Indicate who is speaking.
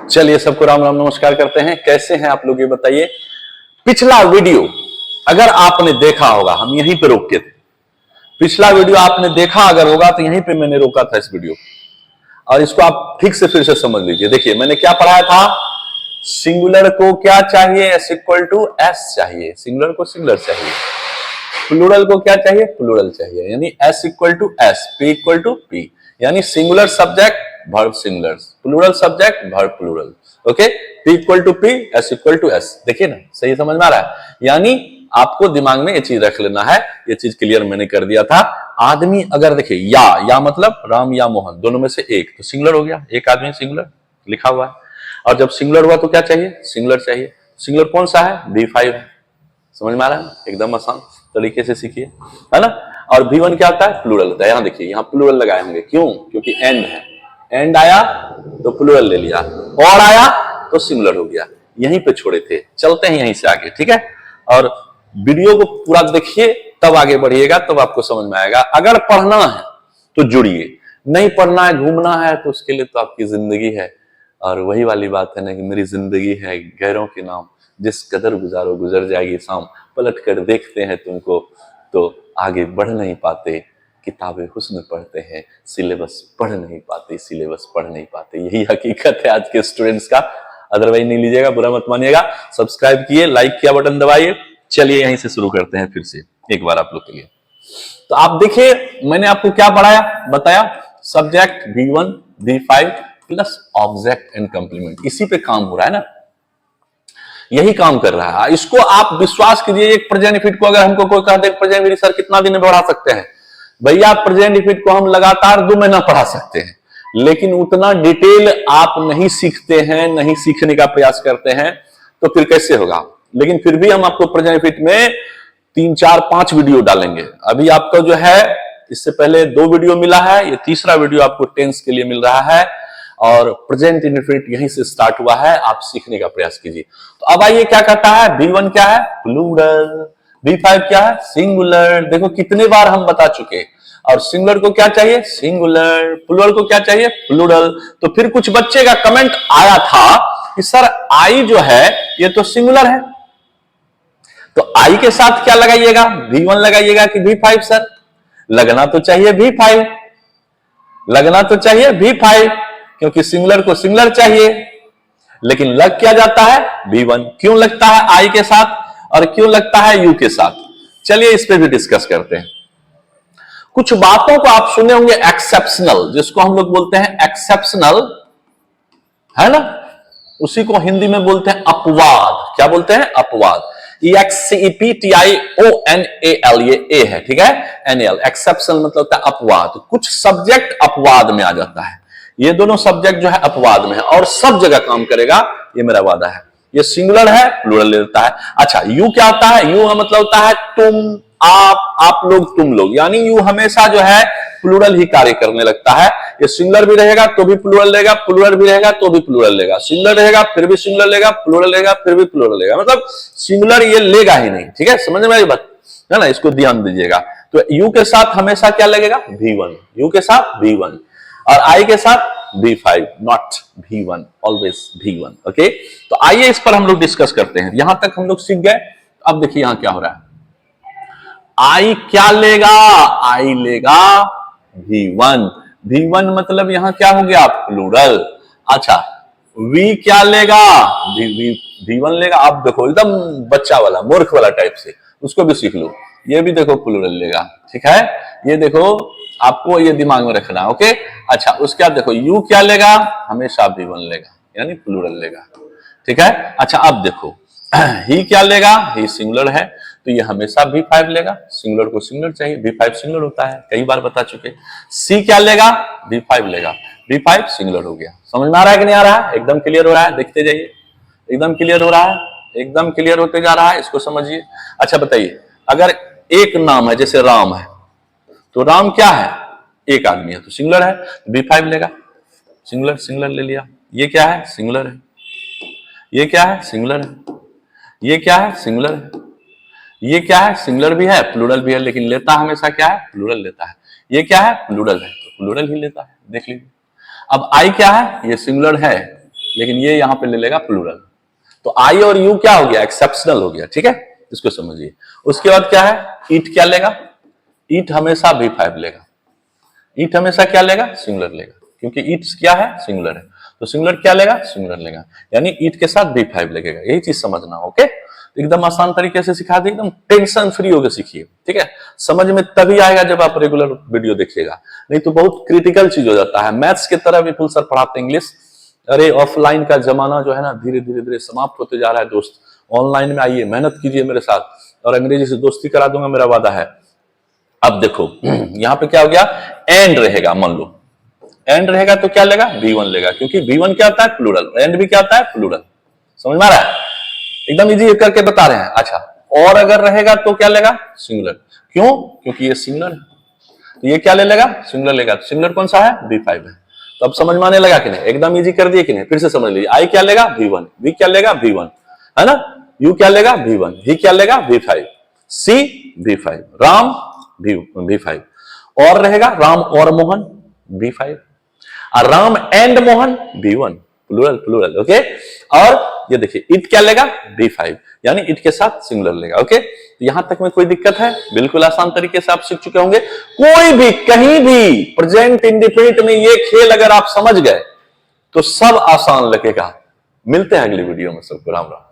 Speaker 1: चलिए सबको राम राम नमस्कार करते हैं। कैसे हैं आप लोग ये बताइए। पिछला वीडियो अगर आपने देखा होगा, हम यहीं पे रोक के थे। पिछला वीडियो आपने देखा अगर होगा तो यहीं पे मैंने रोका था इस वीडियो, और इसको आप ठीक से फिर से समझ लीजिए। देखिए मैंने क्या पढ़ाया था, सिंगुलर को क्या चाहिए, एस इक्वल टू एस चाहिए, सिंगुलर को सिंगुलर चाहिए, प्लूरल को क्या चाहिए, प्लूरल चाहिए, यानी S equal to S, P equal to P, यानी singular subject verb singular, plural subject verb plural. Okay, P equal to P, S equal to S. देखिए ना, सही समझ में आ रहा है। यानी आपको दिमाग में ये चीज रख लेना है, ये चीज क्लियर मैंने कर दिया था। आदमी अगर देखिए या मतलब राम या मोहन, दोनों में से एक, तो सिंगुलर हो गया, एक आदमी सिंगुलर लिखा हुआ है। और जब सिंगुलर हुआ तो क्या चाहिए, सिंगुलर चाहिए। सिंगुलर कौन सा है, V5 है। समझ में आ रहा है, एकदम आसान तरीके से सीखिए, है ना। और V1 क्या होता है, प्लूरल होता है। यहां देखिए, यहां प्लूरल लगाए होंगे, क्यों, क्योंकि एंड है, एंड आया तो प्लूरल ले लिया, और आया तो सिंगुलर हो गया। यहीं पे छोड़े थे, चलते हैं यहीं से आगे, ठीक है। और वीडियो को पूरा देखिए, तब आगे बढ़िएगा, तब आपको समझ में आएगा। अगर पढ़ना है तो जुड़िए, नहीं पढ़ना है, घूमना है, तो उसके लिए तो आपकी जिंदगी है। और वही वाली बात है ना कि मेरी जिंदगी है गैरों के नाम, जिस कदर गुजारो गुजर जाएगी शाम, पलट कर देखते हैं तुमको तो आगे बढ़ नहीं पाते, किताबें हुस्न पढ़ते हैं, सिलेबस पढ़ नहीं पाते, सिलेबस पढ़ नहीं पाते। यही हकीकत है आज के स्टूडेंट्स का। अदरवाइज नहीं लीजिएगा, बुरा मत मानिएगा। सब्सक्राइब किए, लाइक किया, बटन दबाइए। चलिए यहीं से शुरू करते हैं फिर से एक बार आप लोग के लिए। तो आप देखिए, मैंने आपको क्या पढ़ाया, बताया, subject V1 V5 plus object and complement, इसी पे काम हो रहा है ना, यही काम कर रहा है। इसको आप विश्वास कीजिए, एक प्रेजेंट इफिट को अगर हमको कोई कह दे प्रेजेंट इफिट सर कितना दिन में बढ़ा सकते हैं, भैया प्रेजेंट इफिट को हम लगातार 2 महीना पढ़ा सकते हैं, लेकिन उतना डिटेल आप नहीं सीखते हैं, नहीं सीखने का प्रयास करते हैं, तो फिर कैसे होगा। लेकिन फिर भी हम आपको प्रेजेंट इफिट में 3 4 5 वीडियो डालेंगे। अभी आपका जो है, इससे पहले 2 वीडियो मिला है, ये तीसरा वीडियो आपको टेंस के लिए मिल रहा है, और प्रेजेंट इनफिनिट यहीं से स्टार्ट हुआ है। आप सीखने का प्रयास कीजिए। तो अब आइए, क्या कहता है, V1 क्या है, प्लूरल, V5 क्या है, सिंगुलर। देखो कितने बार हम बता चुके। और सिंगुलर को क्या चाहिए, सिंगुलर, प्लूरल को क्या चाहिए, प्लूरल। तो फिर कुछ बच्चे का कमेंट आया था कि सर आई जो है ये तो सिंगुलर है, तो आई के साथ क्या लगाइएगा, V1 लगाइएगा कि V5 सर। लगना तो चाहिए V5, लगना तो चाहिए V5, क्योंकि सिंगुलर को सिंगुलर चाहिए। लेकिन लग क्या जाता है, V1। क्यों लगता है आई के साथ और क्यों लगता है यू के साथ, चलिए इस पे भी डिस्कस करते हैं। कुछ बातों को आप सुने होंगे एक्सेप्शनल, जिसको हम लोग बोलते हैं एक्सेप्शनल, है ना। उसी को हिंदी में बोलते हैं अपवाद। क्या बोलते हैं, अपवाद। EXCEPTIONAL, ये ए है, ठीक है, NAL। एक्सेप्शनल मतलब होता है अपवाद। कुछ सब्जेक्ट अपवाद में आ जाता है, ये दोनों सब्जेक्ट जो है अपवाद में है, और सब जगह काम करेगा, ये मेरा वादा है। ये सिंगुलर है, प्लूरल लेता है। अच्छा, यू क्या होता है, यू मतलब होता है तुम, आप लोग, तुम लोग, यानी यू हमेशा जो है प्लूरल ही कार्य करने लगता है। ये सिंगुलर भी रहेगा तो भी प्लूरल लेगा, प्लूरल भी रहेगा तो भी प्लूरल लेगा, सिंगुलर रहेगा फिर भी सिंगुलर लेगा, प्लूरल लेगा फिर भी प्लूरल लेगा, मतलब सिंगुलर ये लेगा ही नहीं। ठीक है, समझ में आई बात है ना, इसको ध्यान दीजिएगा। तो यू के साथ हमेशा क्या लगेगा, V1, यू के साथ V1, और आई के साथ V5, not V1, always V1। Okay, तो आइए इस पर हम लोग डिस्कस करते हैं। यहां तक हम लोग सीख गए। अब देखिए यहां क्या हो रहा है, आई क्या लेगा, आई लेगा V1। V1 मतलब यहां क्या हो गया, प्लूरल। अच्छा, V क्या लेगा, V1 लेगा। अब देखो एकदम बच्चा वाला, मूर्ख वाला टाइप से, उसको भी सीख लो। ये भी देखो प्लूरल लेगा, ठीक है, ये देखो, आपको ये दिमाग में रखना है। ओके, अच्छा, उसके बाद देखो यू क्या लेगा, हमेशा V1 लेगा, यानी प्लूरल लेगा, ठीक है। अच्छा, अब देखो ही क्या लेगा, ही सिंगुलर है, तो ये हमेशा V5 लेगा, सिंगुलर को सिंगुलर चाहिए, V5 सिंगुलर होता है, कई बार बता चुके। सी क्या लेगा, V5 लेगा, V5 सिंगुलर हो गया। समझ में आ रहा है कि नहीं आ रहा है, एकदम क्लियर हो रहा है, देखते जाइए, एकदम क्लियर हो रहा है, एकदम क्लियर होते जा रहा है, इसको समझिए। अच्छा बताइए, अगर एक नाम है, जैसे राम है, तो राम क्या है, एक आदमी है, तो सिंगुलर है, V5 लेगा, सिंगुलर, सिंगुलर ले लिया। ये क्या है, सिंगुलर है, ये क्या है, सिंगुलर है, ये क्या है, सिंगुलर है, ये क्या है, सिंगुलर भी है प्लूरल भी है, लेकिन लेता हमेशा क्या है, प्लूरल लेता है। ये क्या है, प्लूरल है, तो प्लूरल ही लेता है, देख लीजिए। अब आई क्या है, ये सिंगुलर है, लेकिन ये यहां पे ले लेगा प्लूरल। तो आई और यू क्या हो गया, एक्सेप्शनल हो गया, ठीक है, इसको समझिए। उसके बाद क्या है, ईट क्या लेगा, ईट हमेशा V5 लेगा। ईट हमेशा क्या लेगा, सिंगुलर लेगा, क्योंकि ईट क्या है, सिंगुलर है, तो सिंगुलर क्या लेगा, सिंगुलर लेगा, यानी ईट के साथ V5 लगेगा। यही चीज समझना, ओके। एकदम आसान तरीके से सिखा दी, एकदम टेंशन फ्री होकर सीखिए, ठीक है। समझ में तभी आएगा जब आप रेगुलर वीडियो देखिएगा, नहीं तो बहुत क्रिटिकल चीज हो जाता है। मैथ्स की तरह भी फुल सर पढ़ाते इंग्लिश। अरे ऑफलाइन का जमाना जो है ना धीरे धीरे धीरे समाप्त होते जा रहा है दोस्त। ऑनलाइन में आइए, मेहनत कीजिए मेरे साथ, और अंग्रेजी से दोस्ती करा दूंगा, मेरा वादा है। अब देखो यहां पे क्या हो गया, एंड रहेगा, मान लो एंड रहेगा तो क्या लेगा, V1 लेगा, क्योंकि V1 क्या होता है, प्लूरल, एंड भी क्या होता है, प्लूरल। समझ में आ रहा है, एकदम इजी करके बता रहे हैं। अच्छा, और अगर रहेगा तो क्या लेगा, सिंगुलर, क्यों, क्योंकि ये सिंगुलर है, तो ये क्या ले लेगा, सिंगुलर लेगा। तो सिंगुलर कौन सा है, V5 है। तो अब समझ में आने लगा कि नहीं, एकदम इजी कर दिए कि नहीं, फिर से समझ लीजिए। आई क्या लेगा, V1, V क्या लेगा, V1, है ना, यू क्या लेगा, V1, V क्या लेगा, V5, सी V5, राम V5, और रहेगा राम और मोहन V5, और Ram and Mohan V1, plural plural, okay. और ये देखिए इट क्या लेगा, V5, यानी इट के साथ सिंगुलर लेगा, ओके। तो यहां तक में कोई दिक्कत है, बिल्कुल आसान तरीके से आप सीख चुके होंगे। कोई भी कहीं भी प्रेजेंट इंडिफिनिट में ये खेल अगर आप समझ गए तो सब आसान लगेगा। मिलते हैं अगली वीडियो में, सबको राम राम।